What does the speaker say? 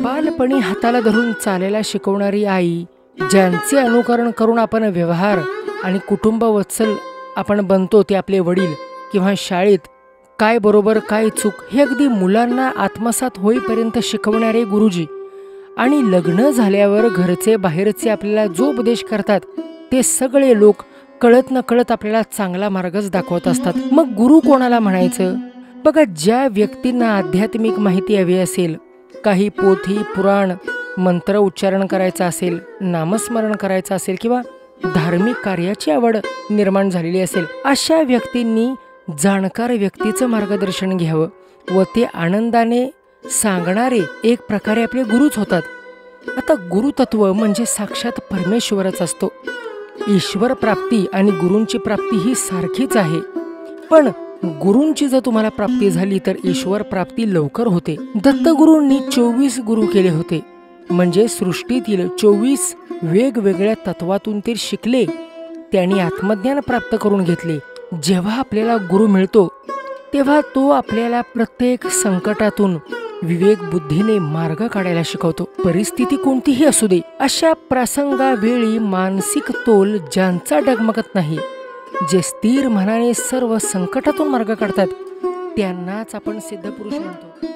बालपणी हाताला धरून चालायला शिकवणारी आई, ज्यांचे अनुकरण करून आपण व्यवहार आणि कुटुंब वत्सल आपण बनतो, ते आपले वडील, किंवा शाळेत काय बरोबर काय चूक हे अगदी मुलांना आत्मसात होईपर्यंत शिकवणारे गुरुजी, आणि लग्न झाल्यावर घरचे बाहेरचे आपल्याला जो उपदेश करतात ते सगळे लोक कळत न कळत आपल्याला चांगला मार्गच दाखवत असतात. मग गुरु कोणाला म्हणायचं? बघा, ज्या व्यक्तींना आध्यात्मिक माहिती हवी असेल, काही पोथी पुराण मंत्र उच्चारण करायचं असेल, नामस्मरण करायचं असेल, किंवा धार्मिक कार्याची आवड निर्माण झालेली असेल, अशा व्यक्तींनी जाणकार व्यक्तीचं मार्गदर्शन घ्यावं व ते आनंदाने सांगणारे एक प्रकारे आपले गुरुच होतात. आता गुरुतत्व म्हणजे साक्षात परमेश्वरच असतो. ईश्वर प्राप्ती आणि गुरूंची प्राप्ती ही सारखीच आहे, पण गुरूंची जर तुम्हाला प्राप्ती झाली तर ईश्वर प्राप्ती लवकर होते. दत्तगुरूंनी 24 गुरु केले होते, म्हणजे सृष्टीतील 24 वेगवेगळ्या तत्वातून ते शिकले, त्यांनी आत्मज्ञान प्राप्त करून घेतले. जेव्हा आपल्याला गुरु मिळतो तेव्हा तो आपल्याला प्रत्येक संकटातून विवेक बुद्धीने मार्ग काढायला शिकवतो. परिस्थिती कोणतीही असू दे, अशा प्रसंगावेळी मानसिक तोल ज्यांचा डगमगत नाही, जे स्थिर मनाने सर्व संकटातून मार्ग काढतात, त्यांनाच आपण सिद्धपुरुष म्हणतो.